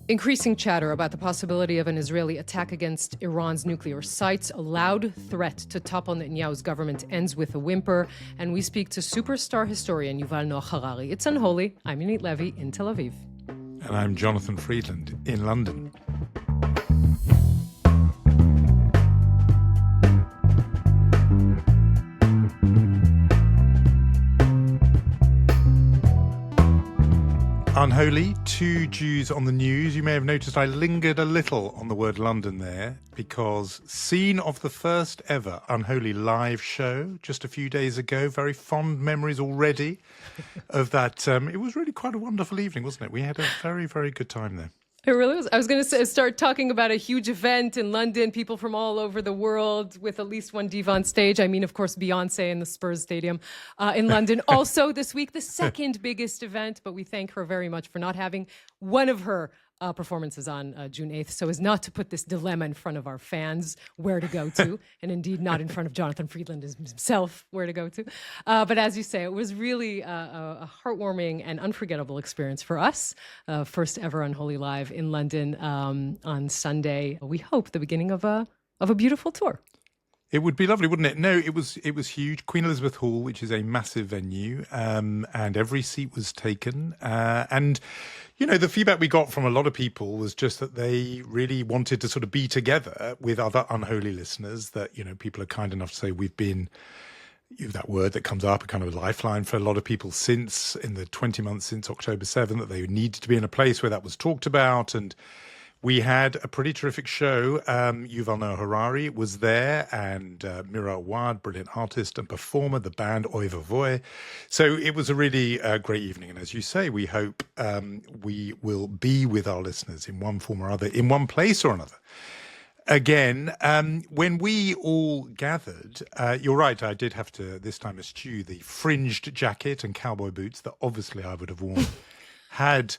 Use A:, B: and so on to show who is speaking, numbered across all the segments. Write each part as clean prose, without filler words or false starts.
A: Increasing chatter about the possibility of an Israeli attack against Iran's nuclear sites. A loud threat to topple Netanyahu's government ends with a whimper. And we speak to superstar historian Yuval Noah Harari. It's Unholy. I'm Yonit Levy in Tel Aviv.
B: And I'm Jonathan Friedland in London. Unholy, two Jews on the news. You may have noticed I lingered a little on the word London there because scene of the first ever Unholy live show just a few days ago. Very fond memories already of that. It was really quite a wonderful evening, wasn't it? We had a very, very good time there.
A: It really was. I was going to start talking about a huge event in London, people from all over the world with at least one diva on stage. I mean, of course, Beyonce in the Spurs Stadium in London. Also this week, the second biggest event, but we thank her very much for not having one of her performances on June 8th, so as not to put this dilemma in front of our fans where to go to, and indeed not in front of Jonathan Friedland himself where to go to. But as you say, it was really a heartwarming and unforgettable experience for us. First ever Unholy Live in London on Sunday. We hope the beginning of a beautiful tour.
B: It would be lovely, wouldn't it? No, it was huge. Queen Elizabeth Hall, which is a massive venue, and every seat was taken. And, you know, the feedback we got from a lot of people was just that they really wanted to sort of be together with other Unholy listeners, that, you know, people are kind enough to say we've been, that word that comes up, a kind of a lifeline for a lot of people since, in the 20 months since October 7th, that they needed to be in a place where that was talked about. And we had a pretty terrific show. Yuval Noah Harari was there, and Mira Awad, brilliant artist and performer, the band Oy Vavoy. So it was a really great evening. And as you say, we hope we will be with our listeners in one form or other, in one place or another. Again, when we all gathered, you're right, I did have to this time eschew the fringed jacket and cowboy boots that obviously I would have worn had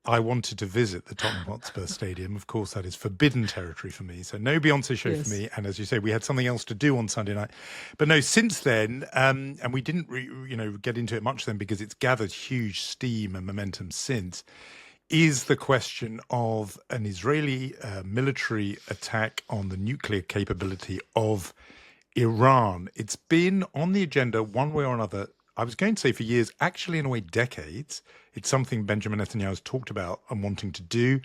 B: I wanted to visit the Tottenham Hotspur Stadium. Of course, that is forbidden territory for me. So no Beyonce show for me. And as you say, we had something else to do on Sunday night. But no, since then, and we didn't, get into it much then because it's gathered huge steam and momentum since, is the question of an Israeli military attack on the nuclear capability of Iran. It's been on the agenda one way or another, I was going to say for years, actually in a way decades. It's something Benjamin Netanyahu has talked about and wanting to do.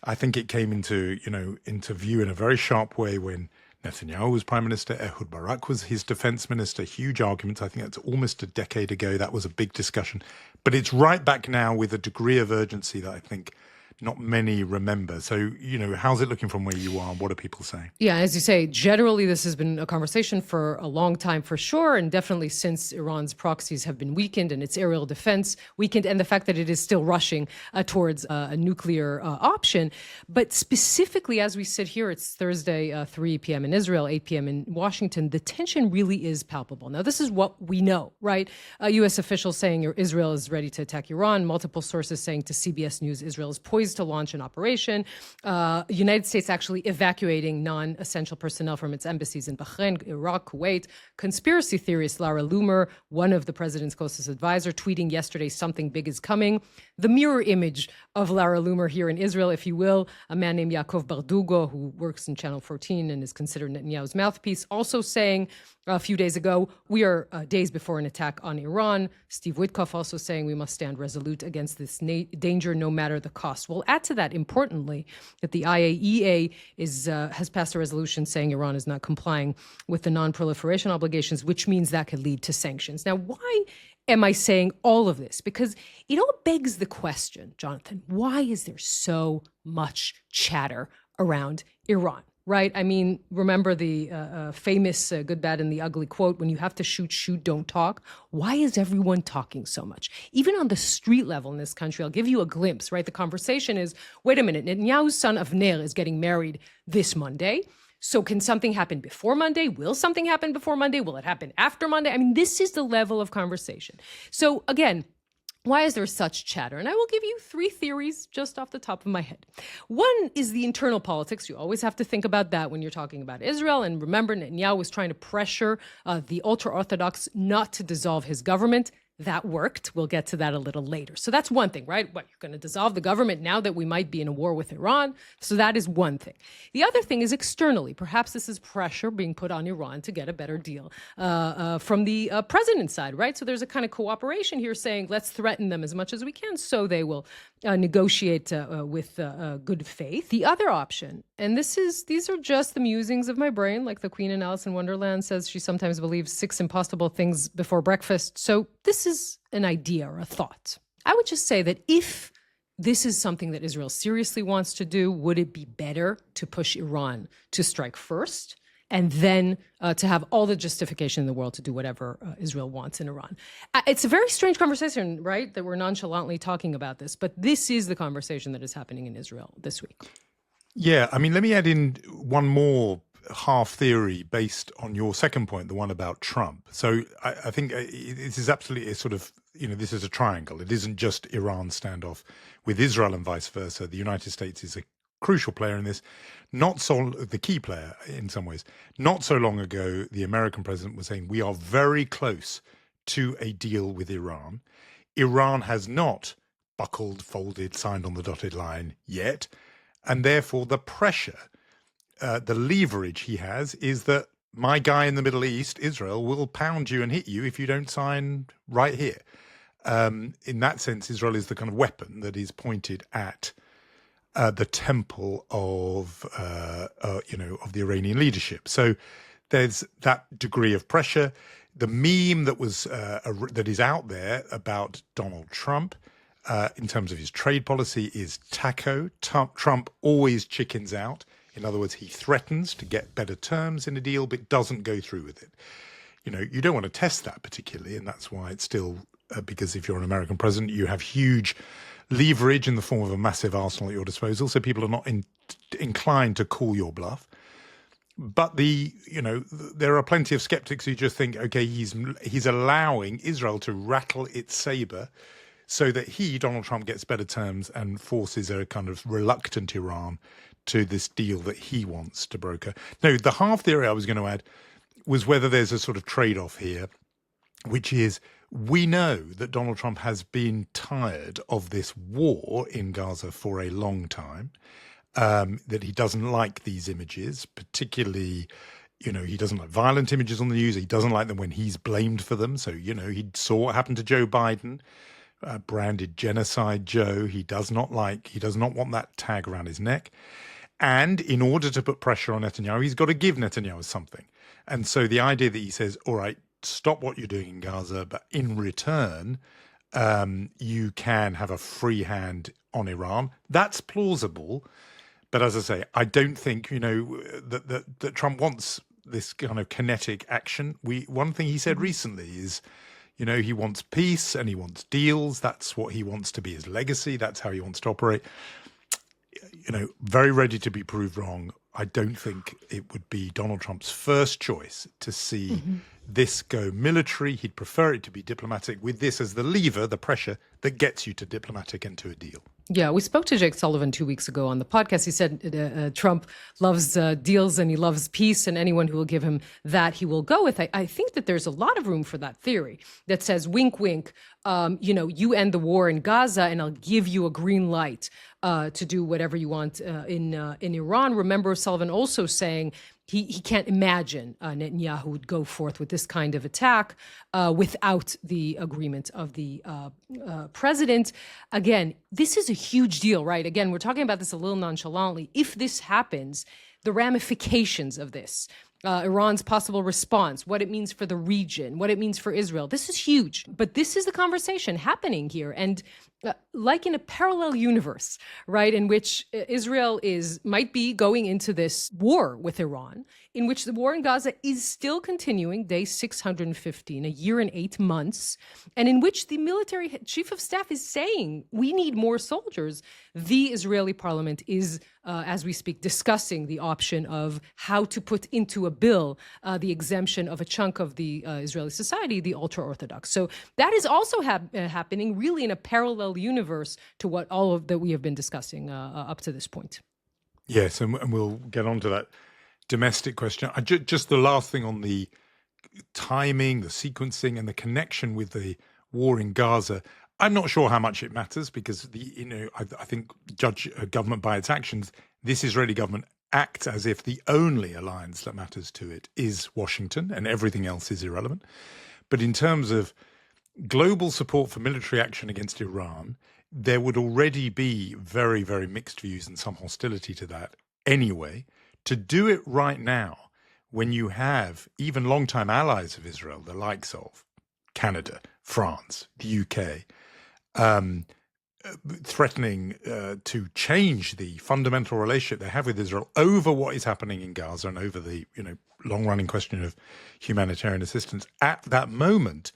B: I think it came into view in a very sharp way when Netanyahu was prime minister, Ehud Barak was his defense minister. Huge arguments. I think that's almost a decade ago. That was a big discussion. But it's right back now with a degree of urgency that I think not many remember. So, how's it looking from where you are? What are people saying?
A: Yeah, as you say, generally this has been a conversation for a long time for sure, and definitely since Iran's proxies have been weakened and its aerial defense weakened, and the fact that it is still rushing towards a nuclear option. But specifically, as we sit here, it's Thursday, 3 p.m. in Israel, 8 p.m. in Washington, the tension really is palpable. Now, this is what we know, right? U.S. officials saying Israel is ready to attack Iran, multiple sources saying to CBS News Israel is poised to launch an operation. United States actually evacuating non-essential personnel from its embassies in Bahrain, Iraq, Kuwait. Conspiracy theorist Lara Loomer, one of the president's closest advisor, tweeting yesterday something big is coming. The mirror image of Lara Loomer here in Israel, if you will, a man named Yaakov Bardugo, who works in Channel 14 and is considered Netanyahu's mouthpiece, also saying a few days ago, we are days before an attack on Iran. Steve Witkoff also saying we must stand resolute against this danger no matter the cost. We'll add to that, importantly, that the IAEA has passed a resolution saying Iran is not complying with the non-proliferation obligations, which means that could lead to sanctions. Now, why am I saying all of this? Because it all begs the question, Jonathan, why is there so much chatter around Iran? Right? I mean, remember the famous good, bad, and the ugly quote, when you have to shoot, shoot, don't talk. Why is everyone talking so much? Even on the street level in this country, I'll give you a glimpse, right? The conversation is, wait a minute, Netanyahu's son Avner is getting married this Monday. So can something happen before Monday? Will something happen before Monday? Will it happen after Monday? I mean, this is the level of conversation. So again, why is there such chatter? And I will give you three theories just off the top of my head. One is the internal politics. You always have to think about that when you're talking about Israel. And remember, Netanyahu was trying to pressure the ultra-Orthodox not to dissolve his government. that worked. We'll get to that a little later. So that's one thing, right? What, you're going to dissolve the government now that we might be in a war with Iran? So that is one thing. The other thing is externally. Perhaps this is pressure being put on Iran to get a better deal from the president's side, right? So there's a kind of cooperation here saying, let's threaten them as much as we can so they will negotiate with good faith. The other option, and these are just the musings of my brain, like the Queen in Alice in Wonderland says she sometimes believes 6 impossible things before breakfast. So this is an idea or a thought. I would just say that if this is something that Israel seriously wants to do, would it be better to push Iran to strike first and then to have all the justification in the world to do whatever Israel wants in Iran? It's a very strange conversation, right, that we're nonchalantly talking about this, but this is the conversation that is happening in Israel this week.
B: Yeah, I mean, let me add in one more half theory based on your second point, the one about Trump. So I think this is absolutely a sort of, this is a triangle. It isn't just Iran standoff with Israel and vice versa. The United States is a crucial player in this, the key player in some ways. Not so long ago, the American president was saying, we are very close to a deal with Iran. Iran has not buckled, folded, signed on the dotted line yet. And therefore, the pressure, the leverage he has is that my guy in the Middle East, Israel, will pound you and hit you if you don't sign right here. In that sense, Israel is the kind of weapon that is pointed at the temple of the Iranian leadership. So there's that degree of pressure. The meme that is out there about Donald Trump in terms of his trade policy is taco. Trump always chickens out. In other words, he threatens to get better terms in a deal, but doesn't go through with it. You don't want to test that particularly, and that's why it's still, because if you're an American president, you have huge leverage in the form of a massive arsenal at your disposal, so people are not inclined to call your bluff. But there are plenty of skeptics who just think, okay, he's allowing Israel to rattle its saber so that Donald Trump, gets better terms and forces a kind of reluctant Iran to this deal that he wants to broker. No, the half theory I was going to add was whether there's a sort of trade-off here, which is we know that Donald Trump has been tired of this war in Gaza for a long time, that he doesn't like these images, particularly, he doesn't like violent images on the news. He doesn't like them when he's blamed for them. So, he saw what happened to Joe Biden, branded genocide Joe. He does not want that tag around his neck. And in order to put pressure on Netanyahu, he's got to give Netanyahu something. And so the idea that he says, all right, stop what you're doing in Gaza, but in return, you can have a free hand on Iran. That's plausible. But as I say, I don't think, that Trump wants this kind of kinetic action. One thing he said recently is, he wants peace and he wants deals. That's what he wants to be his legacy. That's how he wants to operate. Very ready to be proved wrong. I don't think it would be Donald Trump's first choice to see this go military. He'd prefer it to be diplomatic, with this as the lever, the pressure that gets you to diplomatic and to a deal.
A: Yeah, we spoke to Jake Sullivan 2 weeks ago on the podcast. He said Trump loves deals and he loves peace, and anyone who will give him that, he will go with. I think that there's a lot of room for that theory that says, wink, wink, you end the war in Gaza and I'll give you a green light to do whatever you want in Iran. Remember Sullivan also saying he can't imagine Netanyahu would go forth with this kind of attack without the agreement of the president. Again, this is a huge deal, right? Again, we're talking about this a little nonchalantly. If this happens, the ramifications of this, Iran's possible response, what it means for the region, what it means for Israel, this is huge. But this is the conversation happening here. And like in a parallel universe, right, in which Israel might be going into this war with Iran, in which the war in Gaza is still continuing, day 615, a year and 8 months, and in which the military chief of staff is saying, we need more soldiers. The Israeli parliament is, as we speak, discussing the option of how to put into a bill the exemption of a chunk of the Israeli society, the ultra-Orthodox. So that is also happening really in a parallel universe to what all of that we have been discussing up to this point.
B: Yes, and we'll get on to that domestic question. Just the last thing on the timing, the sequencing, and the connection with the war in Gaza. I'm not sure how much it matters because I think judge a government by its actions. This Israeli government acts as if the only alliance that matters to it is Washington and everything else is irrelevant. But in terms of global support for military action against Iran, there would already be very, very mixed views and some hostility to that anyway. To do it right now, when you have even longtime allies of Israel, the likes of Canada, France, the UK, threatening to change the fundamental relationship they have with Israel over what is happening in Gaza and over the long-running question of humanitarian assistance, at that moment,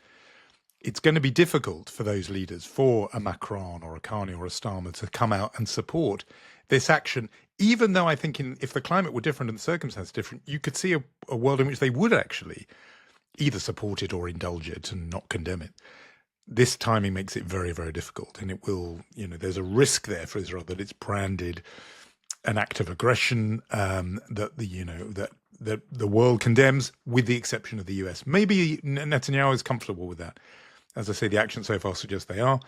B: it's going to be difficult for those leaders, for a Macron or a Carney or a Starmer, to come out and support this action, even though I think if the climate were different and the circumstances different, you could see a world in which they would actually either support it or indulge it and not condemn it. This timing makes it very, very difficult. And it will, there's a risk there for Israel that it's branded an act of aggression that the world condemns, with the exception of the US. Maybe Netanyahu is comfortable with that. As I say, the actions so far suggest they are.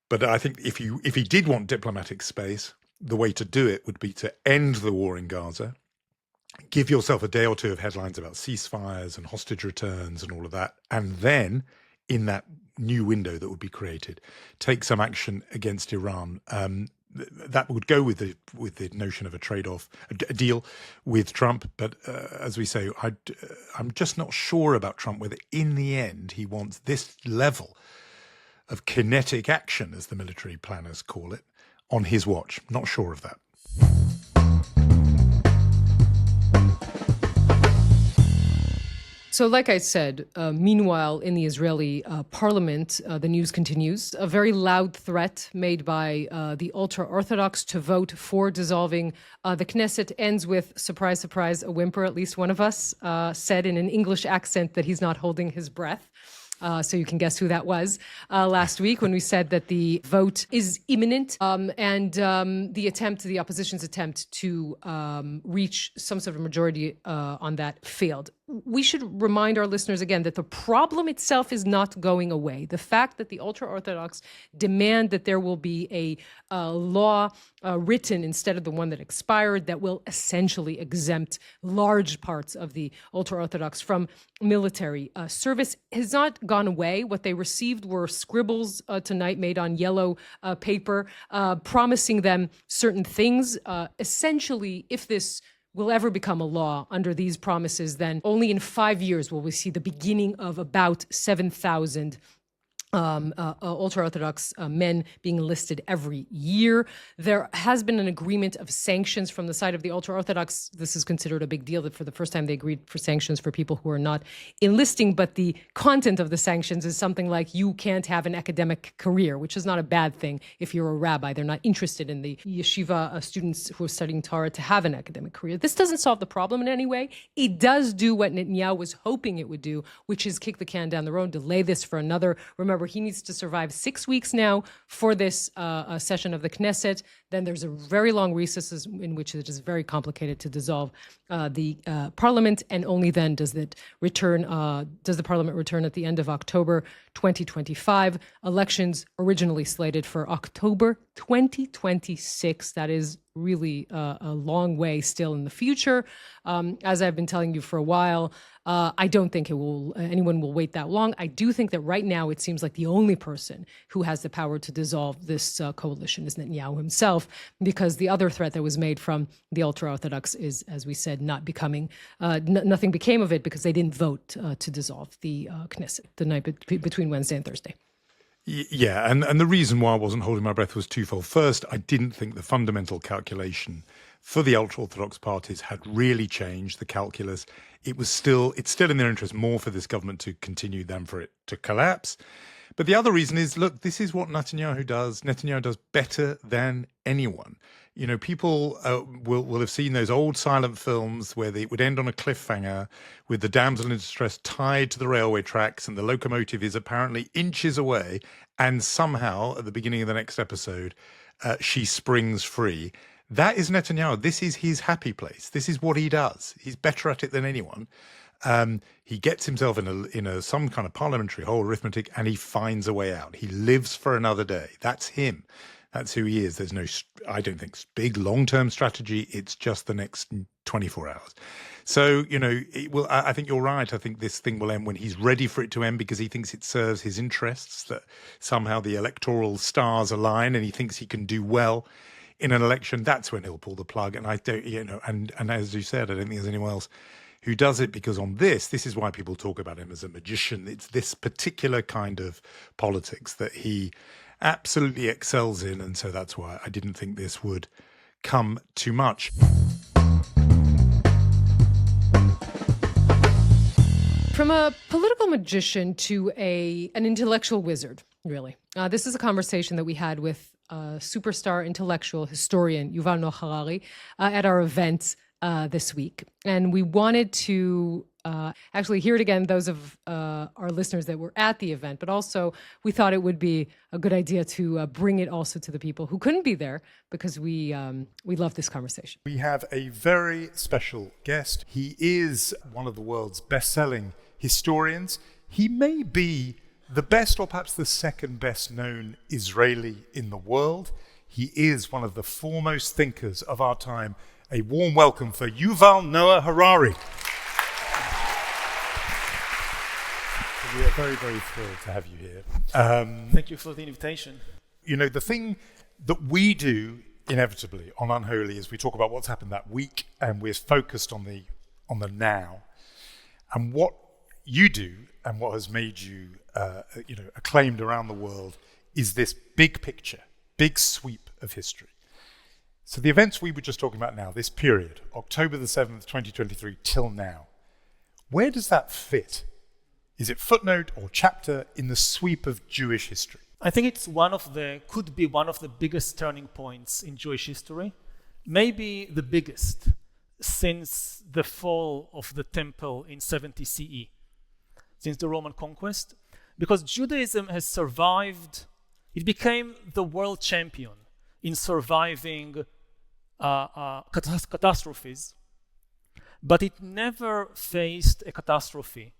B: But I think if he did want diplomatic space, the way to do it would be to end the war in Gaza, give yourself a day or two of headlines about ceasefires and hostage returns and all of that, and then in that new window that would be created, take some action against Iran. That would go with the notion of a trade-off, a deal with Trump. But as we say, I'm just not sure about Trump, whether in the end he wants this level of kinetic action, as the military planners call it, on his watch. Not sure of that.
A: So like I said, meanwhile, in the Israeli parliament, the news continues. A very loud threat made by the ultra-Orthodox to vote for dissolving the Knesset ends with, surprise, surprise, a whimper. At least one of us said in an English accent that he's not holding his breath. So you can guess who that was last week when we said that the vote is imminent, and the opposition's attempt to reach some sort of majority on that failed. We should remind our listeners again that the problem itself is not going away. The fact that the ultra-Orthodox demand that there will be a law written instead of the one that expired that will essentially exempt large parts of the ultra-Orthodox from military service has not gone away. What they received were scribbles tonight made on yellow paper promising them certain things. Essentially, if this will ever become a law under these promises, then only in 5 years will we see the beginning of about 7,000 ultra-Orthodox men being enlisted every year. There has been an agreement of sanctions from the side of the ultra-Orthodox. This is considered a big deal that for the first time they agreed for sanctions for people who are not enlisting, but the content of the sanctions is something like you can't have an academic career, which is not a bad thing if you're a rabbi. They're not interested in the yeshiva students who are studying Torah to have an academic career. This doesn't solve the problem in any way. It does do what Netanyahu was hoping it would do, which is kick the can down the road, delay this for another. Remember, he needs to survive 6 weeks now for this session of the Knesset. Then there's a very long recess in which it is very complicated to dissolve the parliament, and only then does the parliament return at the end of October 2025. Elections originally slated for October 2026. That is really a long way still in the future. As I've been telling you for a while, I don't think anyone will wait that long. I do think that right now it seems like the only person who has the power to dissolve this coalition is Netanyahu himself, because the other threat that was made from the ultra-Orthodox is, as we said, not becoming, nothing became of it because they didn't vote to dissolve the Knesset the night between Wednesday and Thursday.
B: Yeah, and the reason why I wasn't holding my breath was twofold. First, I didn't think the fundamental calculation for the ultra-Orthodox parties had really changed the calculus. It's still in their interest more for this government to continue than for it to collapse. But the other reason is, look, this is what Netanyahu does. Netanyahu does better than anyone. People will have seen those old silent films where it would end on a cliffhanger with the damsel in distress tied to the railway tracks and the locomotive is apparently inches away, and somehow at the beginning of the next episode, she springs free. That is Netanyahu. This is his happy place. This is what he does. He's better at it than anyone. He gets himself in some kind of parliamentary hole, arithmetic, and he finds a way out. He lives for another day. That's him. That's who he is. There's no, I don't think, big long-term strategy. It's just the next 24 hours. So, I think you're right. I think this thing will end when he's ready for it to end, because he thinks it serves his interests, that somehow the electoral stars align and he thinks he can do well in an election. That's when he'll pull the plug. And I don't, and as you said, I don't think there's anyone else who does it, because on this is why people talk about him as a magician. It's this particular kind of politics that he absolutely excels in. And so that's why I didn't think this would come too much.
A: From a political magician to an intellectual wizard, really. This is a conversation that we had with superstar intellectual historian Yuval Noah Harari at our event this week. And we wanted to actually hear it again, those of our listeners that were at the event, but also we thought it would be a good idea to bring it also to the people who couldn't be there, because we love this conversation.
B: We have a very special guest. He is one of the world's best-selling historians. He may be the best, or perhaps the second best known Israeli in the world. He is one of the foremost thinkers of our time. A warm welcome for Yuval Noah Harari. We are very, very thrilled to have you here.
C: Thank you for the invitation.
B: The thing that we do inevitably on Unholy is we talk about what's happened that week, and we're focused on the now. And what you do, and what has made you acclaimed around the world, is this big picture, big sweep of history. So the events we were just talking about now, this period, October the 7th, 2023 till now, where does that fit? Is it footnote or chapter in the sweep of Jewish history?
C: I think it's could be one of the biggest turning points in Jewish history, maybe the biggest since the fall of the temple in 70 CE, since the Roman conquest, because Judaism has survived. It became the world champion in surviving catastrophes, but it never faced a catastrophe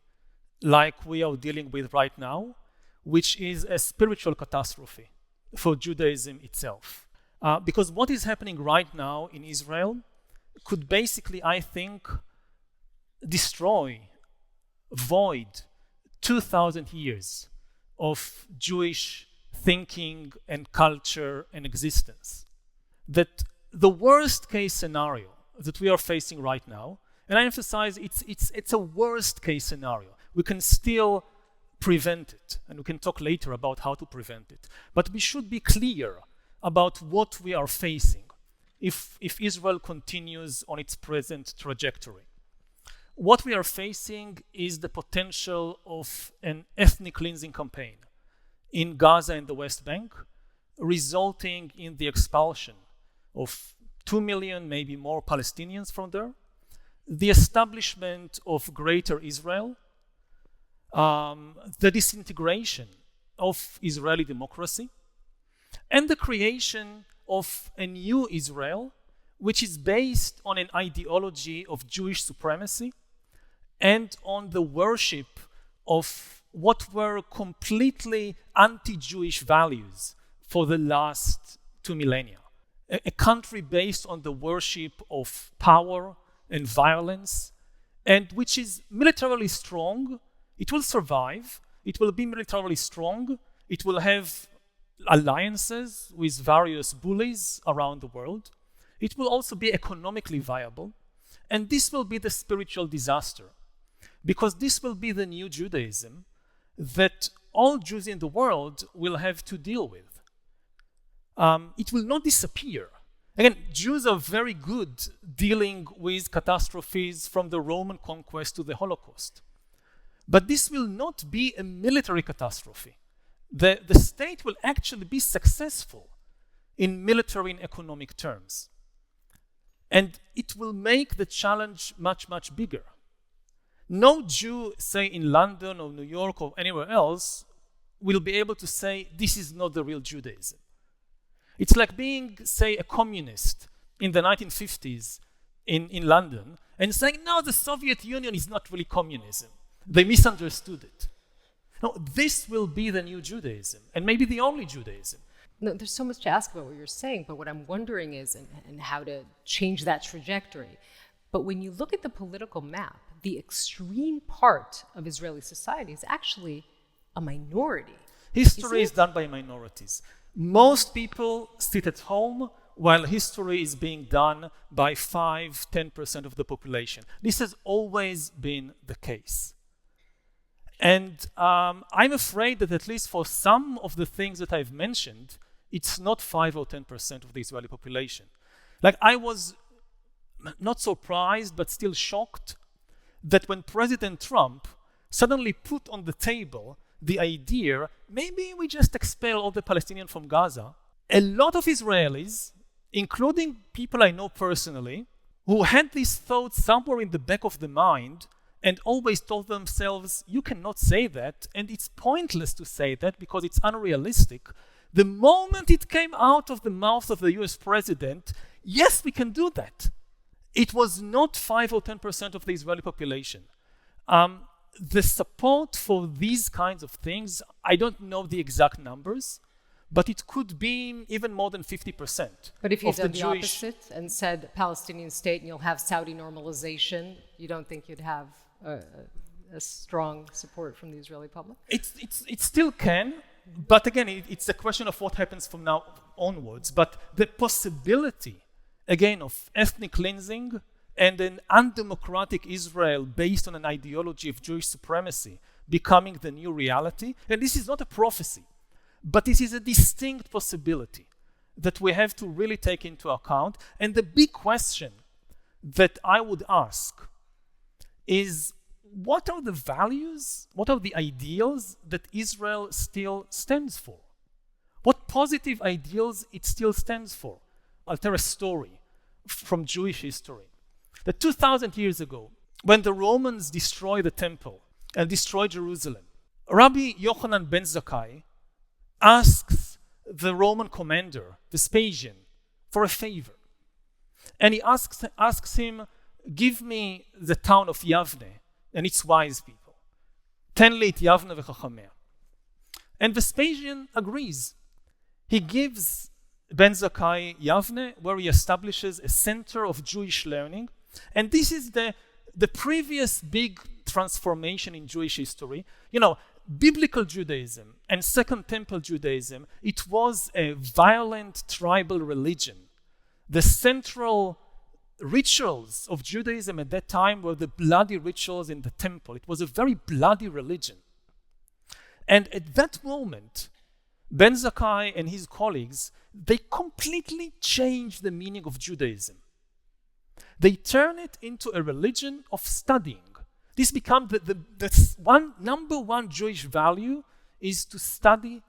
C: like we are dealing with right now, which is a spiritual catastrophe for Judaism itself. Because what is happening right now in Israel could basically, I think, destroy, void 2,000 years of Jewish thinking and culture and existence. That the worst case scenario that we are facing right now, and I emphasize it's a worst case scenario. We can still prevent it, and we can talk later about how to prevent it. But we should be clear about what we are facing if Israel continues on its present trajectory. What we are facing is the potential of an ethnic cleansing campaign in Gaza and the West Bank, resulting in the expulsion of 2 million, maybe more Palestinians from there, the establishment of Greater Israel, the disintegration of Israeli democracy, and the creation of a new Israel, which is based on an ideology of Jewish supremacy and on the worship of what were completely anti-Jewish values for the last 2 millennia. A country based on the worship of power and violence, and which is militarily strong. It will survive, it will be militarily strong, it will have alliances with various bullies around the world. It will also be economically viable, and this will be the spiritual disaster, because this will be the new Judaism that all Jews in the world will have to deal with. It will not disappear. Again, Jews are very good dealing with catastrophes from the Roman conquest to the Holocaust. But this will not be a military catastrophe. The state will actually be successful in military and economic terms. And it will make the challenge much, much bigger. No Jew, say in London or New York or anywhere else, will be able to say, this is not the real Judaism. It's like being, say, a communist in the 1950s in London and saying, no, the Soviet Union is not really communism. They misunderstood it. No, this will be the new Judaism, and maybe the only Judaism.
A: No, there's so much to ask about what you're saying, but what I'm wondering is, and how to change that trajectory. But when you look at the political map, the extreme part of Israeli society is actually a minority.
C: History is done by minorities. Most people sit at home while history is being done by 5-10% of the population. This has always been the case. And I'm afraid that at least for some of the things that I've mentioned, it's not 5 or 10% of the Israeli population. Like, I was not surprised, but still shocked that when President Trump suddenly put on the table the idea, maybe we just expel all the Palestinians from Gaza, a lot of Israelis, including people I know personally, who had these thoughts somewhere in the back of the mind and always told themselves, you cannot say that, and it's pointless to say that because it's unrealistic. The moment it came out of the mouth of the US president, yes, we can do that. It was not 5 or 10% of the Israeli population. The support for these kinds of things, I don't know the exact numbers, but it could be even more than 50%.
A: But if you did the opposite and said Palestinian state and you'll have Saudi normalization, you don't think you'd have a strong support from the Israeli public?
C: It still can, but again, it's a question of what happens from now onwards. But the possibility, again, of ethnic cleansing and an undemocratic Israel based on an ideology of Jewish supremacy becoming the new reality, and this is not a prophecy, but this is a distinct possibility that we have to really take into account. And the big question that I would ask is, what are the values, what are the ideals that Israel still stands for? What positive ideals it still stands for? I'll tell a story from Jewish history. That 2,000 years ago, when the Romans destroyed the temple and destroyed Jerusalem, Rabbi Yochanan ben Zakkai asks the Roman commander, Vespasian, for a favor. And he asks him, give me the town of Yavne and its wise people. Ten li et Yavne v'chachamea. And Vespasian agrees. He gives Ben Zakkai Yavne, where he establishes a center of Jewish learning. And this is the previous big transformation in Jewish history. You know, biblical Judaism and Second Temple Judaism, it was a violent tribal religion. The central rituals of Judaism at that time were the bloody rituals in the temple. It was a very bloody religion. And at that moment, Ben Zakkai and his colleagues, they completely changed the meaning of Judaism. They turn it into a religion of studying. This becomes the number one Jewish value is to study,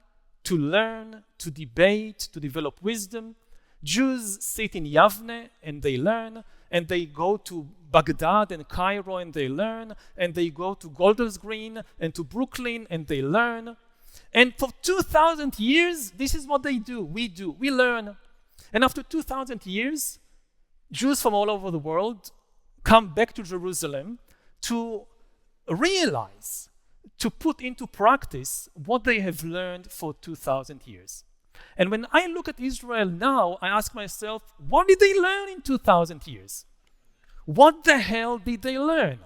C: to learn, to debate, to develop wisdom. Jews sit in Yavne and they learn, and they go to Baghdad and Cairo and they learn, and they go to Golders Green and to Brooklyn and they learn. And for 2,000 years, this is what they do. We learn. And after 2,000 years, Jews from all over the world come back to Jerusalem to realize, to put into practice what they have learned for 2,000 years. And when I look at Israel now, I ask myself, what did they learn in 2,000 years? What the hell did they learn?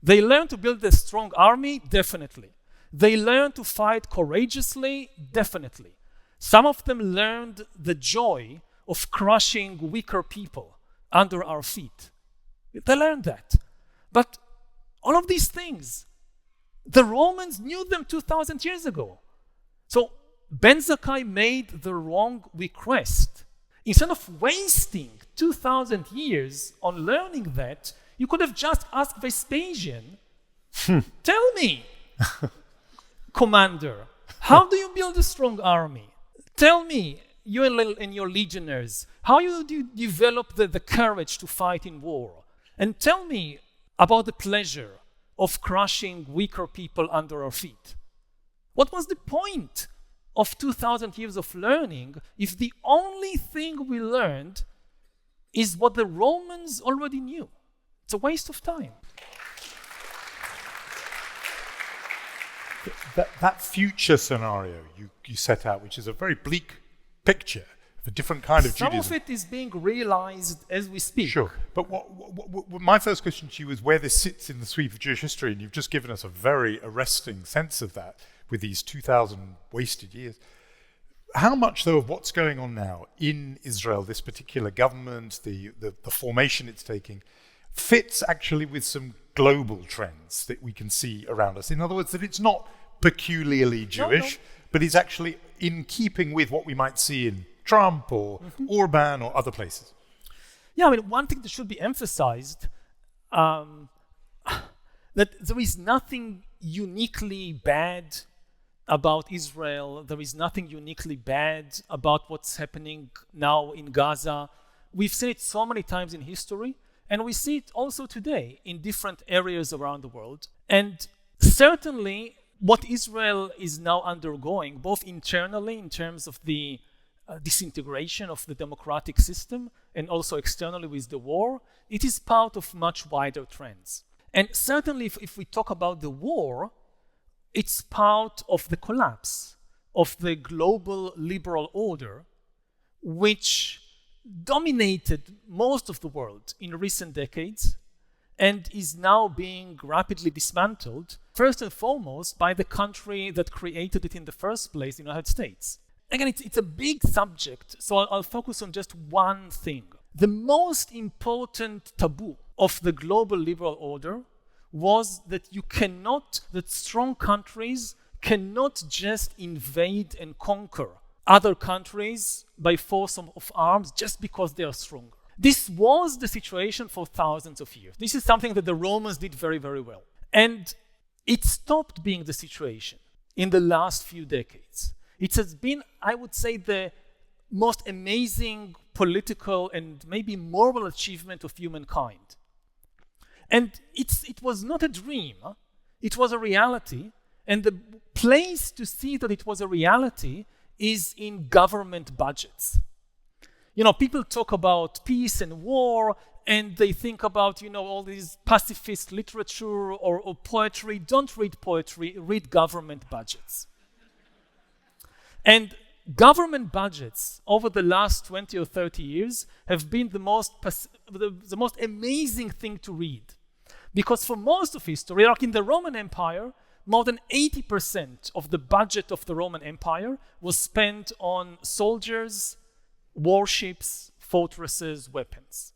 C: They learned to build a strong army, definitely. They learned to fight courageously, definitely. Some of them learned the joy of crushing weaker people under our feet. They learned that. But all of these things, the Romans knew them 2,000 years ago. So Ben Zakkai made the wrong request. Instead of wasting 2,000 years on learning that, you could have just asked Vespasian, tell me, commander, how do you build a strong army? Tell me, you and your legionnaires, how do you develop the courage to fight in war? And tell me about the pleasure of crushing weaker people under our feet. What was the point of 2,000 years of learning if the only thing we learned is what the Romans already knew? It's a waste of time.
B: That future scenario you set out, which is a very bleak picture of a different kind of
C: Some
B: Judaism.
C: of it is being realized as we speak.
B: Sure. But what my first question to you is where this sits in the sweep of Jewish history, and you've just given us a very arresting sense of that with these 2,000 wasted years. How much, though, of what's going on now in Israel, this particular government, the formation it's taking, fits actually with some global trends that we can see around us? In other words, that it's not peculiarly Jewish, but is actually in keeping with what we might see in Trump or Orban or other places.
C: Yeah, I mean, one thing that should be emphasized, that there is nothing uniquely bad about Israel. There is nothing uniquely bad about what's happening now in Gaza. We've seen it so many times in history, and we see it also today in different areas around the world. And certainly, what Israel is now undergoing, both internally in terms of the disintegration of the democratic system and also externally with the war, it is part of much wider trends. And certainly if we talk about the war, it's part of the collapse of the global liberal order, which dominated most of the world in recent decades and is now being rapidly dismantled, first and foremost by the country that created it in the first place, the United States. Again, it's a big subject, so I'll focus on just one thing. The most important taboo of the global liberal order was that that strong countries cannot just invade and conquer other countries by force of arms just because they are stronger. This was the situation for thousands of years. This is something that the Romans did very, very well. And it stopped being the situation in the last few decades. It has been, I would say, the most amazing political and maybe moral achievement of humankind. And it was not a dream, it was a reality. And the place to see that it was a reality is in government budgets. You know, people talk about peace and war, and they think about, all these pacifist literature or poetry. Don't read poetry, read government budgets. And government budgets over the last 20 or 30 years have been the most amazing thing to read. Because for most of history, like in the Roman Empire, more than 80% of the budget of the Roman Empire was spent on soldiers, warships, fortresses, weapons.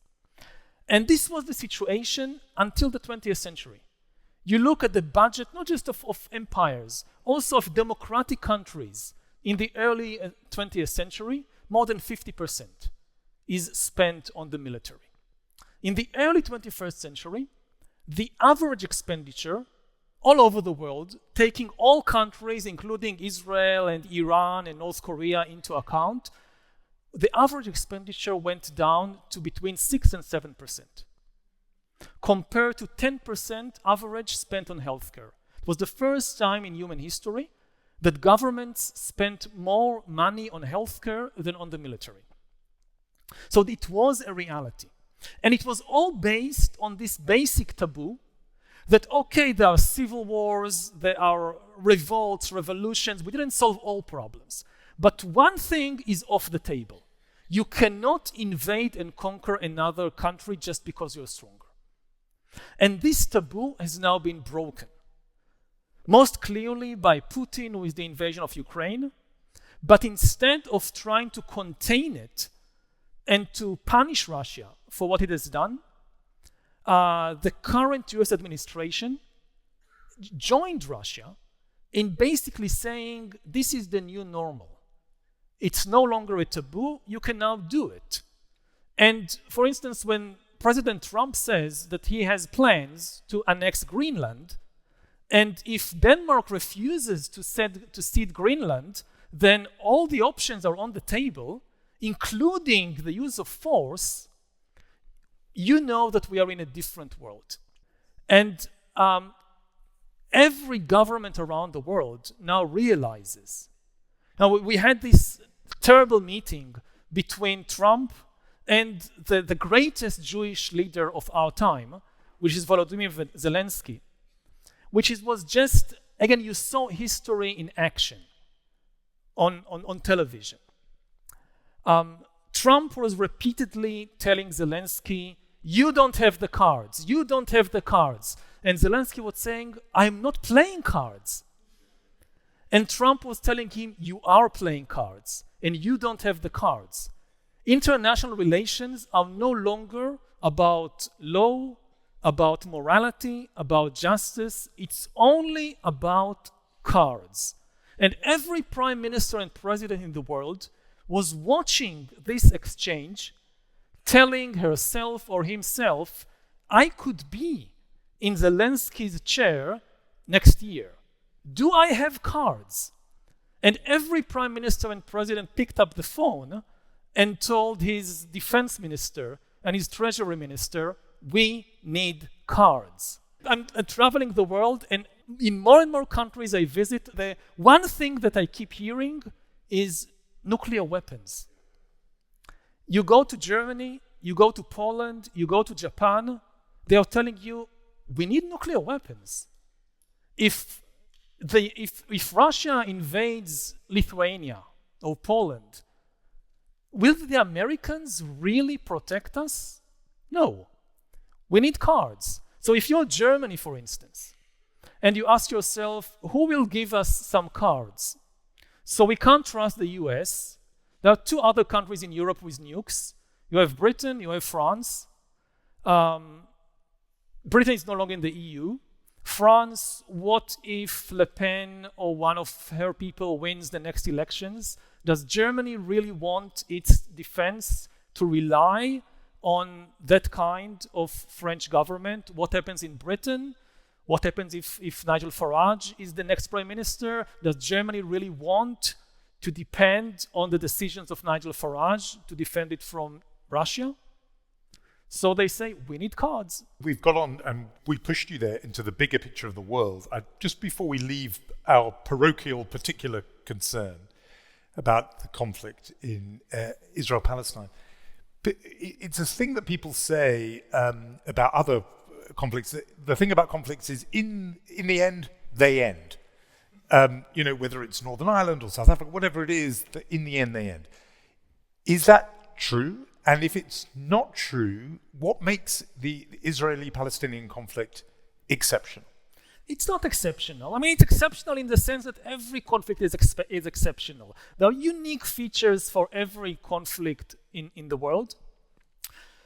C: And this was the situation until the 20th century. You look at the budget, not just of empires, also of democratic countries. In the early 20th century, more than 50% is spent on the military. In the early 21st century, the average expenditure all over the world, taking all countries, including Israel and Iran and North Korea into account, the average expenditure went down to between 6 and 7%, compared to 10% average spent on healthcare. It was the first time in human history that governments spent more money on healthcare than on the military. So it was a reality. And it was all based on this basic taboo that, okay, there are civil wars, there are revolts, revolutions, we didn't solve all problems. But one thing is off the table. You cannot invade and conquer another country just because you're stronger. And this taboo has now been broken. Most clearly by Putin with the invasion of Ukraine, but instead of trying to contain it and to punish Russia for what it has done, the current US administration joined Russia in basically saying, this is the new normal. It's no longer a taboo, you can now do it. And for instance, when President Trump says that he has plans to annex Greenland, and if Denmark refuses to cede Greenland, then all the options are on the table, including the use of force. You know that we are in a different world. And every government around the world now realizes. Now, we had this terrible meeting between Trump and the greatest Jewish leader of our time, which is Volodymyr Zelensky, was just, again, you saw history in action on television. Trump was repeatedly telling Zelensky, you don't have the cards, you don't have the cards. And Zelensky was saying, I'm not playing cards. And Trump was telling him, you are playing cards, and you don't have the cards. International relations are no longer about law, about morality, about justice. It's only about cards. And every prime minister and president in the world was watching this exchange, telling herself or himself, I could be in Zelensky's chair next year. Do I have cards? And every prime minister and president picked up the phone and told his defense minister and his treasury minister, we need cards. I'm traveling the world, and in more and more countries I visit, the one thing that I keep hearing is nuclear weapons. You go to Germany, you go to Poland, you go to Japan, they are telling you, we need nuclear weapons. If Russia invades Lithuania or Poland, will the Americans really protect us? No. We need cards. So if you're Germany, for instance, and you ask yourself, who will give us some cards? So we can't trust the US. There are two other countries in Europe with nukes. You have Britain, you have France. Britain is no longer in the EU. France, what if Le Pen or one of her people wins the next elections? Does Germany really want its defense to rely on that kind of French government? What happens in Britain? What happens if Nigel Farage is the next prime minister? Does Germany really want to depend on the decisions of Nigel Farage to defend it from Russia? So they say, we need cards.
B: We've got on, and we pushed you there into the bigger picture of the world. Just before we leave our parochial particular concern about the conflict in Israel-Palestine, but it's a thing that people say about other conflicts. The thing about conflicts is, in the end, they end. Whether it's Northern Ireland or South Africa, whatever it is, in the end, they end. Is that true? And if it's not true, what makes the Israeli-Palestinian conflict exceptional?
C: It's not exceptional. I mean, it's exceptional in the sense that every conflict is exceptional. There are unique features for every conflict in the world.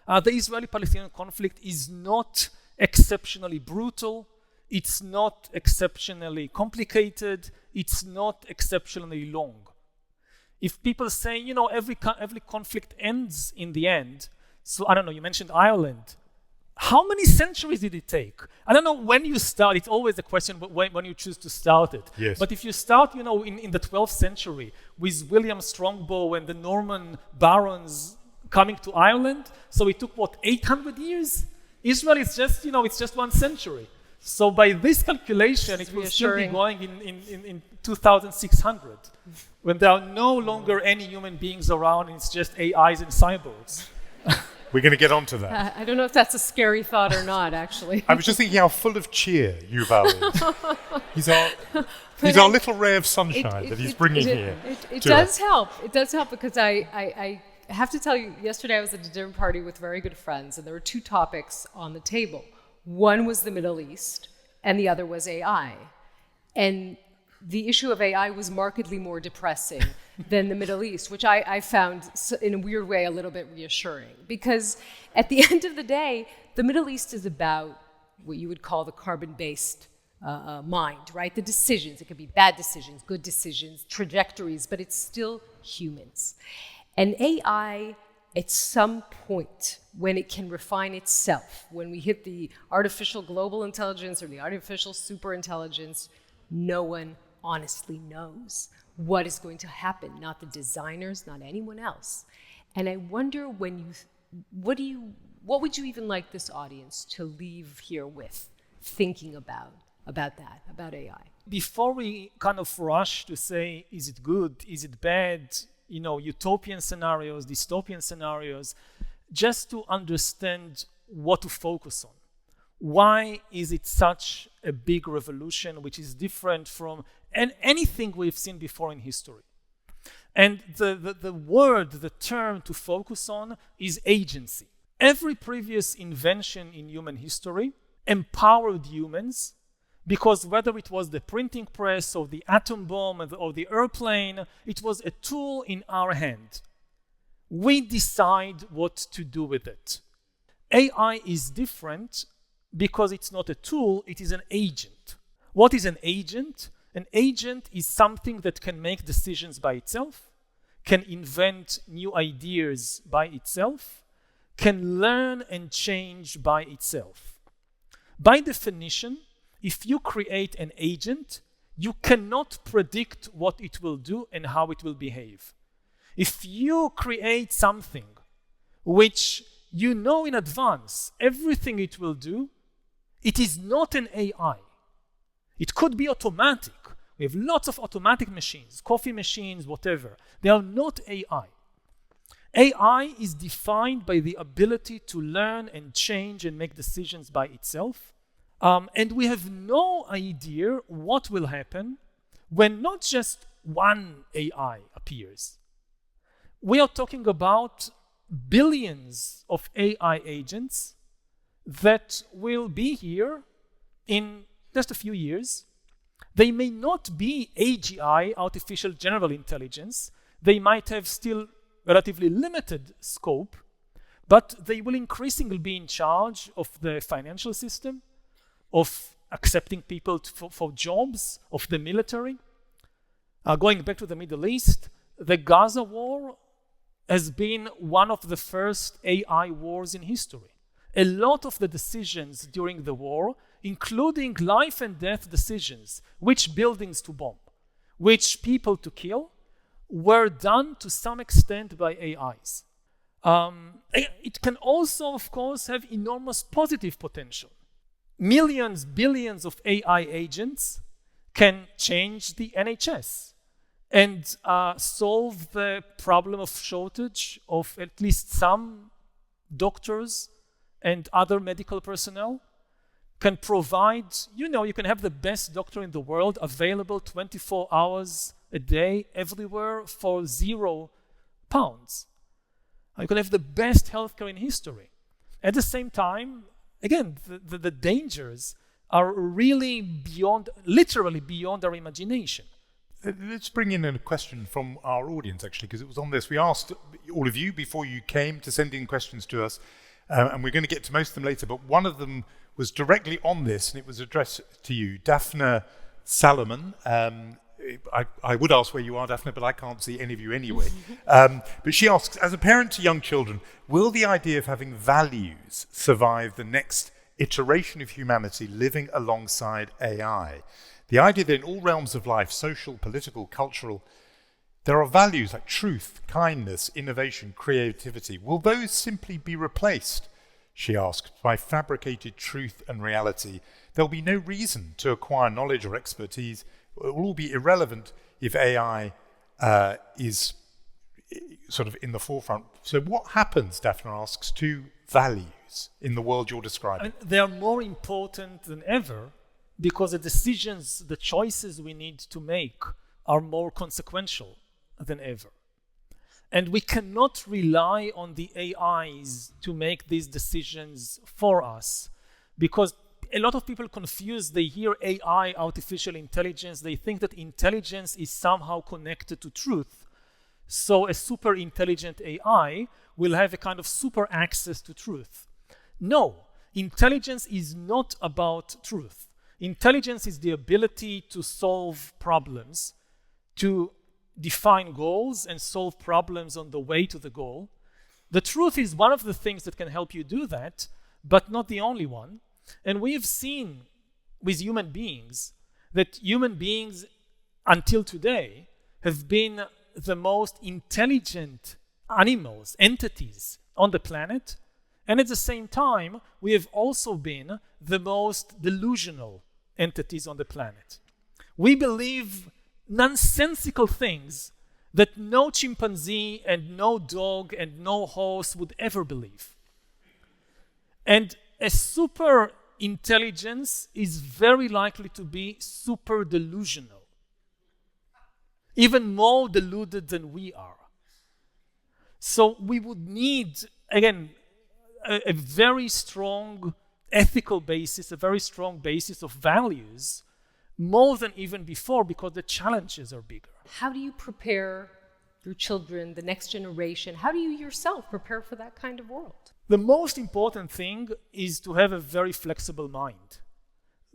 C: The Israeli-Palestinian conflict is not exceptionally brutal. It's not exceptionally complicated. It's not exceptionally long. If people say, every conflict ends in the end, so I don't know, you mentioned Ireland. How many centuries did it take? I don't know when you start. It's always a question when you choose to start it.
B: Yes.
C: But if you start, in the 12th century with William Strongbow and the Norman barons coming to Ireland, so it took, 800 years? Israel is just, it's just 1 century. So by this calculation, it will still be going in 2600, when there are no longer any human beings around, and it's just AIs and cyborgs.
B: We're going to get onto that.
A: I don't know if that's a scary thought or not, actually.
B: I was just thinking how full of cheer Yuval is. He's our little ray of sunshine that he's bringing here.
A: It does help. It does help because I have to tell you, yesterday I was at a dinner party with very good friends, and there were 2 topics on the table. One was the Middle East, and the other was AI. And the issue of AI was markedly more depressing than the Middle East, which I found, in a weird way, a little bit reassuring. Because at the end of the day, the Middle East is about what you would call the carbon-based mind, right? The decisions. It could be bad decisions, good decisions, trajectories, but it's still humans. And AI, at some point, when it can refine itself, when we hit the artificial global intelligence or the artificial superintelligence, no one honestly knows what is going to happen, not the designers, not anyone else. And I wonder what would you even like this audience to leave here with, thinking about that, about AI?
C: Before we kind of rush to say, is it good, is it bad, utopian scenarios, dystopian scenarios, just to understand what to focus on. Why is it such a big revolution which is different from anything we've seen before in history? And the word, the term to focus on is agency. Every previous invention in human history empowered humans, because whether it was the printing press or the atom bomb or the airplane, it was a tool in our hand. We decide what to do with it. AI is different because it's not a tool, it is an agent. What is an agent? An agent is something that can make decisions by itself, can invent new ideas by itself, can learn and change by itself. By definition, if you create an agent, you cannot predict what it will do and how it will behave. If you create something which you know in advance everything it will do, it is not an AI. It could be automatic. We have lots of automatic machines, coffee machines, whatever. They are not AI. AI is defined by the ability to learn and change and make decisions by itself. And we have no idea what will happen when not just one AI appears. We are talking about billions of AI agents that will be here in just a few years. They may not be AGI, artificial general intelligence. They might have still relatively limited scope, but they will increasingly be in charge of the financial system, of accepting people for jobs, of the military. Going back to the Middle East, the Gaza war has been one of the first AI wars in history. A lot of the decisions during the war, including life and death decisions, which buildings to bomb, which people to kill, were done to some extent by AIs. It can also, of course, have enormous positive potential. Millions, billions of AI agents can change the NHS and solve the problem of shortage of at least some doctors and other medical personnel, can provide, you can have the best doctor in the world available 24 hours a day everywhere for £0. You can have the best healthcare in history. At the same time, again, the dangers are really literally beyond our imagination.
B: Let's bring in a question from our audience, actually, because it was on this. We asked all of you before you came to send in questions to us, and we're going to get to most of them later, but one of them was directly on this, and it was addressed to you. Daphne Salomon, I would ask where you are, Daphne, but I can't see any of you anyway. But she asks, as a parent to young children, will the idea of having values survive the next iteration of humanity living alongside AI? The idea that in all realms of life, social, political, cultural, there are values like truth, kindness, innovation, creativity. Will those simply be replaced, she asked, by fabricated truth and reality? There'll be no reason to acquire knowledge or expertise. It will all be irrelevant if AI is sort of in the forefront. So what happens, Daphne asks, to values in the world you're describing?
C: They are more important than ever because the decisions, the choices we need to make are more consequential than ever. And we cannot rely on the AIs to make these decisions for us, because a lot of people confuse, they hear AI, artificial intelligence, they think that intelligence is somehow connected to truth. So a super intelligent AI will have a kind of super access to truth. No, intelligence is not about truth. Intelligence is the ability to solve problems, to define goals and solve problems on the way to the goal. The truth is one of the things that can help you do that, but not the only one. And we've seen with human beings that human beings until today have been the most intelligent animals, entities on the planet. And at the same time, we have also been the most delusional entities on the planet. We believe nonsensical things that no chimpanzee and no dog and no horse would ever believe. And a super intelligence is very likely to be super delusional, even more deluded than we are. So we would need, again, a very strong ethical basis, a very strong basis of values, more than even before, because the challenges are bigger.
A: How do you prepare your children, the next generation? How do you yourself prepare for that kind of world?
C: The most important thing is to have a very flexible mind,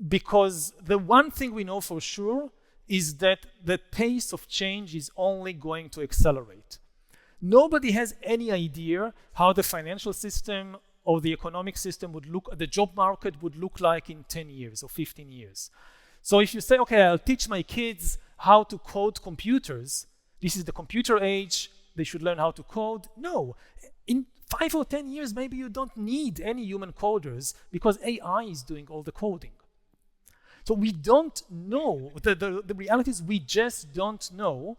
C: because the one thing we know for sure is that the pace of change is only going to accelerate. Nobody has any idea how the financial system or the economic system would look, the job market would look like in 10 years or 15 years. So if you say, okay, I'll teach my kids how to code computers, this is the computer age, they should learn how to code. No, in 5 or 10 years, maybe you don't need any human coders because AI is doing all the coding. So we don't know, the reality is we just don't know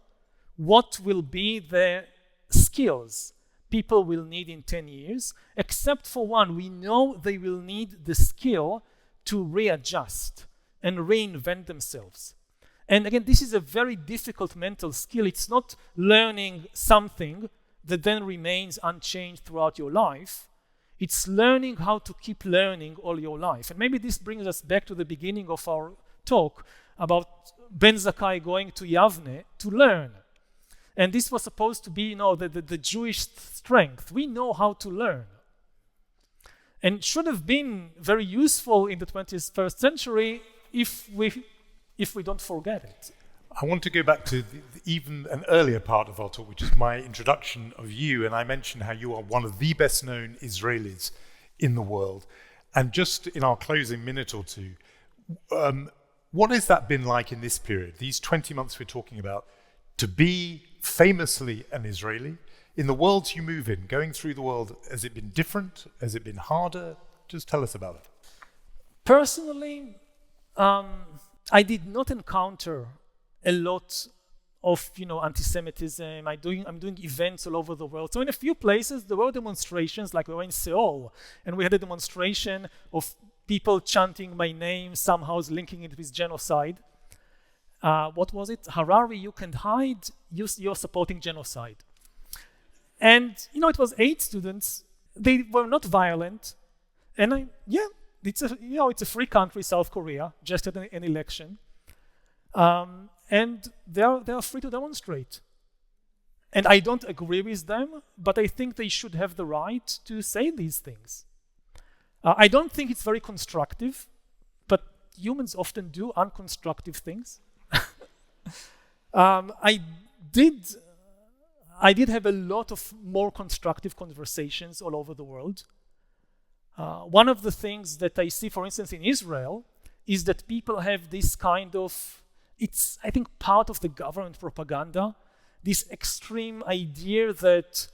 C: what will be the skills people will need in 10 years, except for one. We know they will need the skill to readjust and reinvent themselves. And again, this is a very difficult mental skill. It's not learning something that then remains unchanged throughout your life. It's learning how to keep learning all your life. And maybe this brings us back to the beginning of our talk about Ben Zakkai going to Yavne to learn. And this was supposed to be, the Jewish strength. We know how to learn. And should have been very useful in the 21st century if we don't forget it.
B: I want to go back to even an earlier part of our talk, which is my introduction of you. And I mentioned how you are one of the best known Israelis in the world. And just in our closing minute or two, what has that been like in this period, these 20 months we're talking about, to be famously an Israeli? In the worlds you move in, going through the world, has it been different? Has it been harder? Just tell us about it.
C: Personally, I did not encounter a lot of anti-Semitism. I'm doing events all over the world. So in a few places there were demonstrations, like we were in Seoul, and we had a demonstration of people chanting my name, somehow linking it with genocide. What was it? Harari, you can't hide, you're supporting genocide. And it was 8 students. They were not violent. And it's a free country, South Korea, just had an election. And they are free to demonstrate. And I don't agree with them, but I think they should have the right to say these things. I don't think it's very constructive, but humans often do unconstructive things. I did have a lot of more constructive conversations all over the world. One of the things that I see, for instance, in Israel, is that people have this kind of, it's, I think, part of the government propaganda, this extreme idea that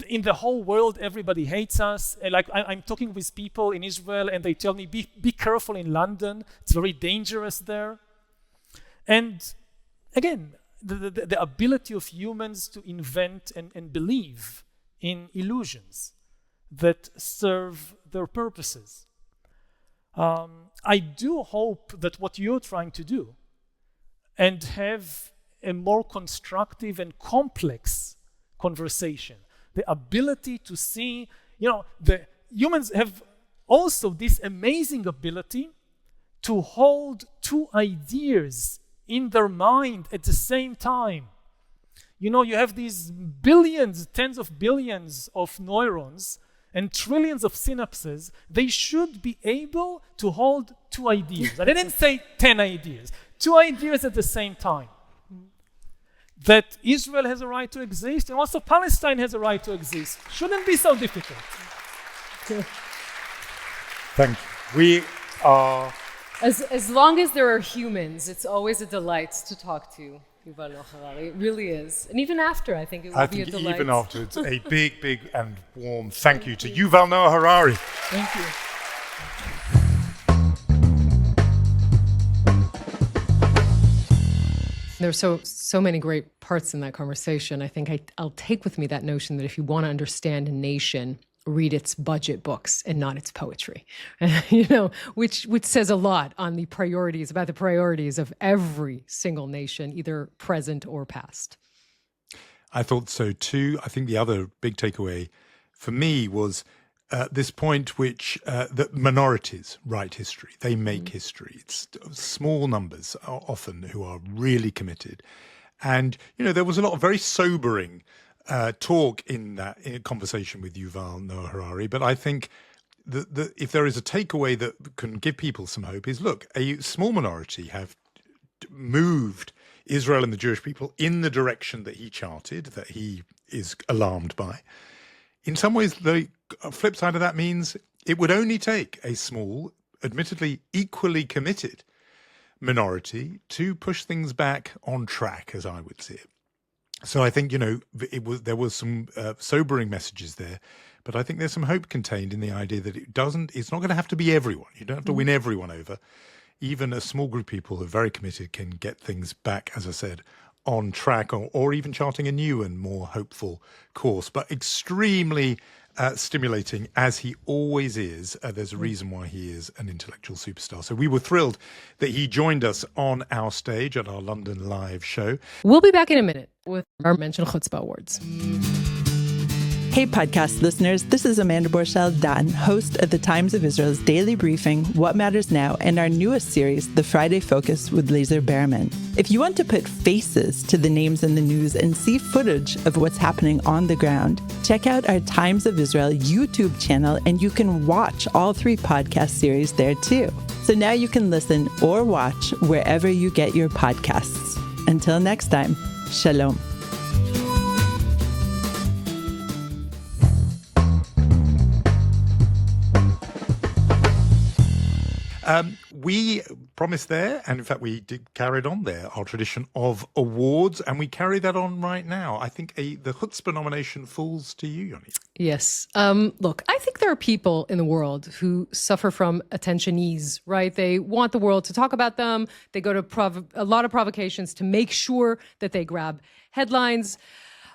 C: in the whole world everybody hates us. Like I'm talking with people in Israel and they tell me, be careful in London, it's very dangerous there. And again, the ability of humans to invent and believe in illusions that serve their purposes. I do hope that what you're trying to do and have a more constructive and complex conversation, the ability to see, the humans have also this amazing ability to hold 2 ideas in their mind at the same time. You have these billions, tens of billions of neurons and trillions of synapses. They should be able to hold 2 ideas. I didn't say 10 ideas. 2 ideas at the same time. That Israel has a right to exist and also Palestine has a right to exist. Shouldn't be so difficult.
B: Thank you. We are...
A: As long as there are humans, it's always a delight to talk to Yuval Noah Harari. It really is. And even after, I think it will be a delight.
B: Even after, it's a big and warm thank you to Yuval Noah Harari.
C: Thank you.
A: There's so many great parts in that conversation. I think I'll take with me that notion that if you want to understand a nation, read its budget books and not its poetry, which says a lot on the priorities, about the priorities of every single nation, either present or past.
B: I thought so too. I think the other big takeaway for me was this point that minorities write history. They make history. It's small numbers often who are really committed. And, there was a lot of very sobering talk in that conversation with Yuval Noah Harari. But I think that if there is a takeaway that can give people some hope is, look, a small minority have moved Israel and the Jewish people in the direction that he charted, that he is alarmed by. In some ways, the flip side of that means it would only take a small, admittedly equally committed minority to push things back on track, as I would see it. So I think, there was some sobering messages there, but I think there's some hope contained in the idea that it's not going to have to be everyone. You don't have to win everyone over. Even a small group of people who are very committed can get things back, as I said, on track or even charting a new and more hopeful course, but extremely stimulating, as he always is. There's a reason why he is an intellectual superstar. So we were thrilled that he joined us on our stage at our London live show.
A: We'll be back in a minute with our Mention Chutzpah Awards.
D: Hey, podcast listeners, this is Amanda Borschel-Dan, host of the Times of Israel's daily briefing, What Matters Now, and our newest series, The Friday Focus with Lazer Berman. If you want to put faces to the names in the news and see footage of what's happening on the ground, check out our Times of Israel YouTube channel, and you can watch all 3 podcast series there too. So now you can listen or watch wherever you get your podcasts. Until next time, shalom.
B: We promised there, and in fact we carried on there, our tradition of awards, and we carry that on right now. I think the Chutzpah nomination falls to you, Yonit.
A: Yes. Look, I think there are people in the world who suffer from attentionese, right? They want the world to talk about them. They go to a lot of provocations to make sure that they grab headlines.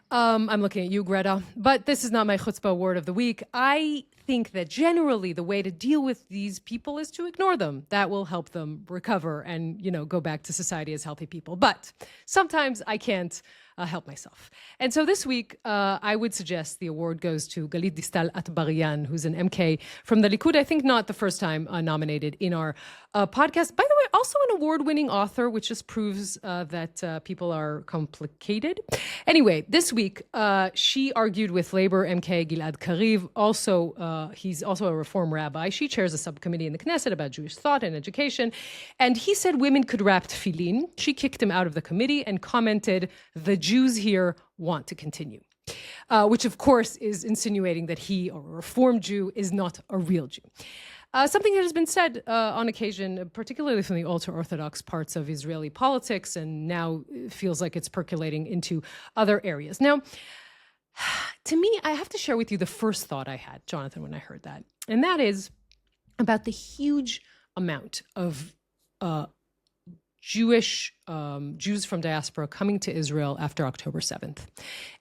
A: I'm looking at you, Greta, but this is not my Chutzpah Award of the week. I think that generally the way to deal with these people is to ignore them. That will help them recover and, go back to society as healthy people. But sometimes I can't help myself. And so this week, I would suggest the award goes to Galit Distal Atbarian, who's an MK from the Likud. I think not the first time nominated in our podcast. By the way, also an award-winning author, which just proves that people are complicated. Anyway, this week, she argued with Labor MK Gilad Kariv. He's also a Reform rabbi. She chairs a subcommittee in the Knesset about Jewish thought and education. And he said women could wrap tefillin. She kicked him out of the committee and commented, the Jews here want to continue. Which, of course, is insinuating that he, or a Reform Jew, is not a real Jew. Something that has been said on occasion, particularly from the ultra-Orthodox parts of Israeli politics, and now feels like it's percolating into other areas. Now, to me, I have to share with you the first thought I had, Jonathan, when I heard that. And that is about the huge amount of Jews from diaspora coming to Israel after October 7th.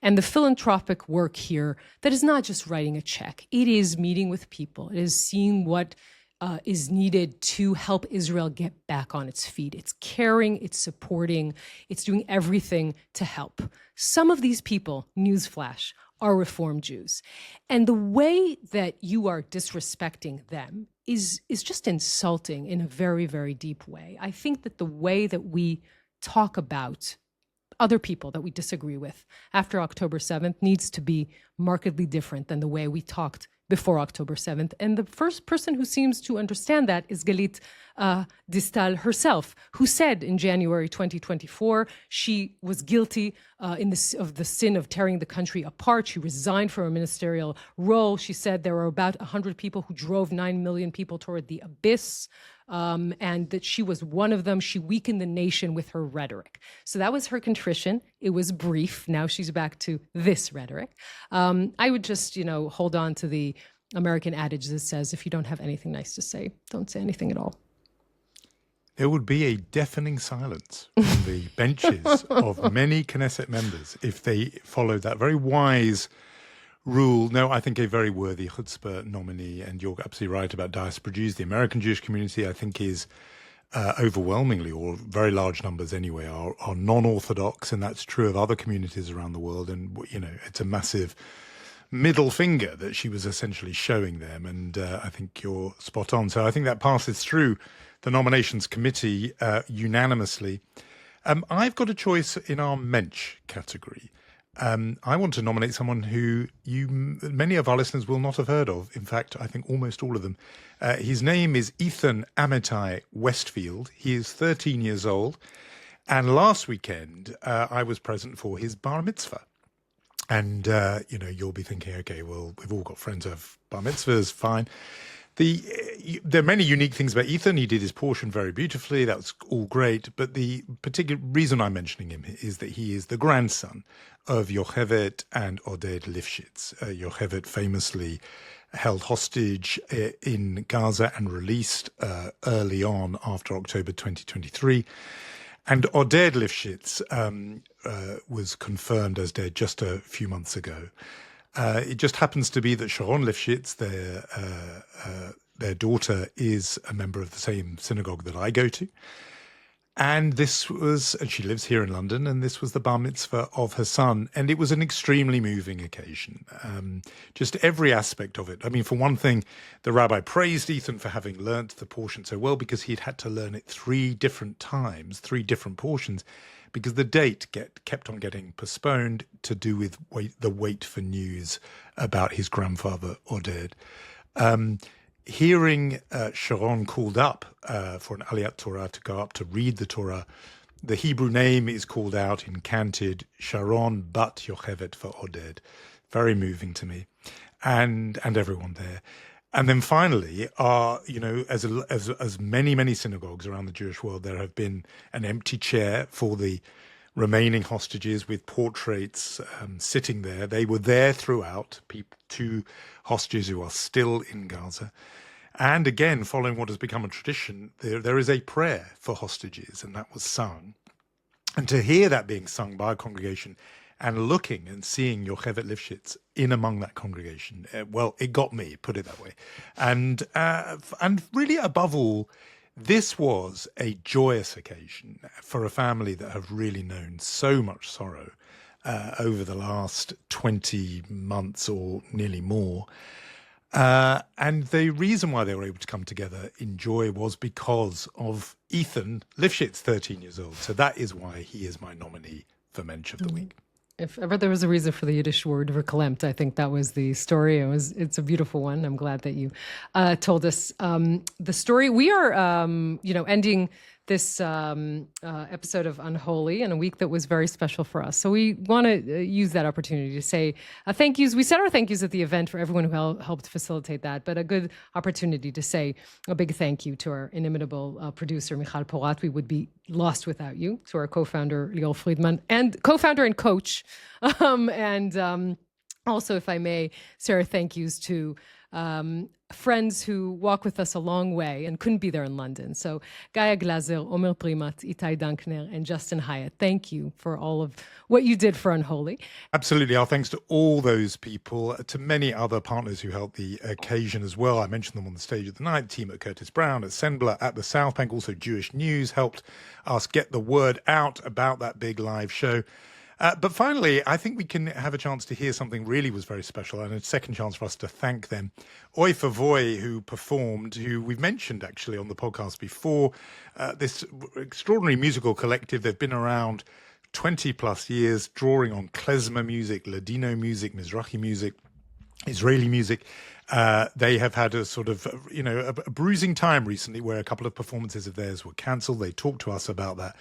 A: And the philanthropic work here that is not just writing a check. It is meeting with people. It is seeing what is needed to help Israel get back on its feet. It's caring, it's supporting, it's doing everything to help. Some of these people, newsflash, are Reform Jews. And the way that you are disrespecting them is just insulting in a very, very deep way. I think that the way that we talk about other people that we disagree with after October 7th needs to be markedly different than the way we talked before October 7th. And the first person who seems to understand that is Galit Distal herself, who said in January 2024, she was guilty of the sin of tearing the country apart. She resigned from her ministerial role. She said there were about 100 people who drove 9 million people toward the abyss. And that she was one of them. She weakened the nation with her rhetoric. So that was her contrition. It was brief. Now she's back to this rhetoric. I would just, hold on to the American adage that says, if you don't have anything nice to say, don't say anything at all.
B: There would be a deafening silence on the benches of many Knesset members if they followed that very wise rule. No, I think a very worthy chutzpah nominee, and you're absolutely right about diaspora Jews. The American Jewish community, I think, is overwhelmingly, or very large numbers anyway, are non-Orthodox, and that's true of other communities around the world. And, you know, it's a massive middle finger that she was essentially showing them, and I think you're spot on. So I think that passes through the nominations committee unanimously. I've got a choice in our mensch category. I want to nominate someone who many of our listeners will not have heard of. In fact, I think almost all of them. His name is Ethan Amittai Westfield. He is 13 years old. And last weekend, I was present for his bar mitzvah. And, you know, you'll be thinking, okay, well, we've all got friends who have bar mitzvahs, fine. There are many unique things about Ethan. He did his portion very beautifully. That's all great. But the particular reason I'm mentioning him is that he is the grandson of Yocheved and Oded Lifshitz. Yocheved famously held hostage in Gaza and released early on after October 2023. And Oded Lifshitz was confirmed as dead just a few months ago. It just happens to be that Sharon Lifshitz, their daughter, is a member of the same synagogue that I go to. And she lives here in London, and this was the bar mitzvah of her son. And it was an extremely moving occasion. Just every aspect of it. I mean, for one thing, the rabbi praised Ethan for having learnt the portion so well, because he'd had to learn it 3 different times, 3 different portions, because the date kept on getting postponed to do with the wait for news about his grandfather, Oded. Hearing Sharon called up for an Aliyat Torah to go up to read the Torah, the Hebrew name is called out in canted Sharon bat Yocheved for Oded. Very moving to me, and everyone there. And then finally, you know, as many synagogues around the Jewish world, there have been an empty chair for the remaining hostages with portraits sitting there. They were there throughout, 2 hostages who are still in Gaza. And again, following what has become a tradition, there is a prayer for hostages, and that was sung. And to hear that being sung by a congregation and looking and seeing Yocheved Lifshitz in among that congregation, well, it got me, put it that way. And really, above all, this was a joyous occasion for a family that have really known so much sorrow over the last 20 months or nearly more. And the reason why they were able to come together in joy was because of Ethan Lifshitz, 13 years old. So that is why he is my nominee for Mensch of the Week.
A: If ever there was a reason for the Yiddish word verklempt, I think that was the story. It's a beautiful one. I'm glad that you told us the story. We are, ending this episode of Unholy in a week that was very special for us. So we want to use that opportunity to say thank yous. We said our thank yous at the event for everyone who helped facilitate that, but a good opportunity to say a big thank you to our inimitable producer, Michal Porat. We would be lost without you. To our co-founder, Lior Friedman, and co-founder and coach. Also, if I may, Sarah, thank yous to friends who walk with us a long way and couldn't be there in London. So Gaia Glazer, Omer Primat, Itai Dankner, and Justin Hyatt, thank you for all of what you did for Unholy.
B: Absolutely. Our thanks to all those people, to many other partners who helped the occasion as well. I mentioned them on the stage of the night, the team at Curtis Brown, at Sendler, at the South Bank. Also Jewish News helped us get the word out about that big live show. But finally, I think we can have a chance to hear something really was very special, and a second chance for us to thank them. Oi for Voy, who performed, who we've mentioned actually on the podcast before, this extraordinary musical collective. They've been around 20 plus years, drawing on klezmer music, Ladino music, Mizrahi music, Israeli music. They have had a sort of, a bruising time recently where a couple of performances of theirs were cancelled. They talked to us about that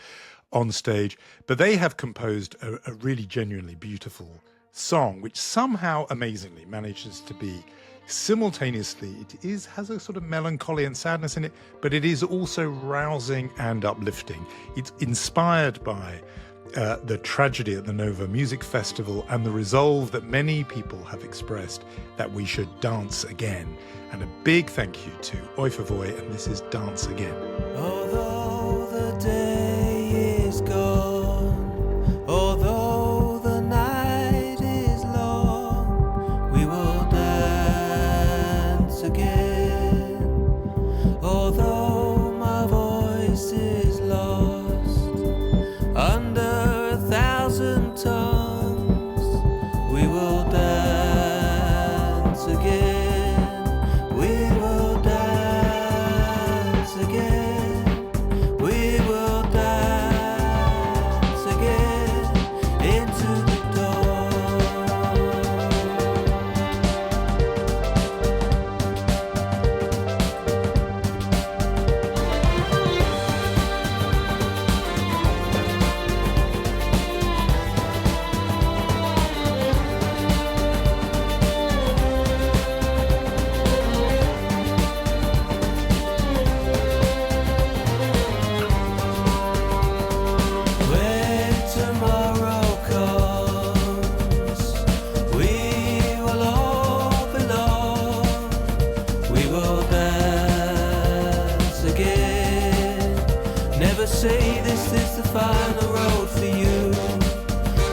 B: on stage, but they have composed a really genuinely beautiful song, which somehow amazingly manages to be simultaneously, has a sort of melancholy and sadness in it, but it is also rousing and uplifting. It's inspired by the tragedy at the Nova Music Festival and the resolve that many people have expressed that we should dance again. And a big thank you to Oi for Voy, and this is Dance Again.
E: Although the day is gone, although the night is long, we say this is the final road for you.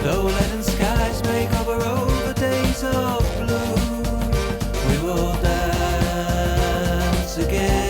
E: Though leaden skies may cover over days of blue, we will dance again.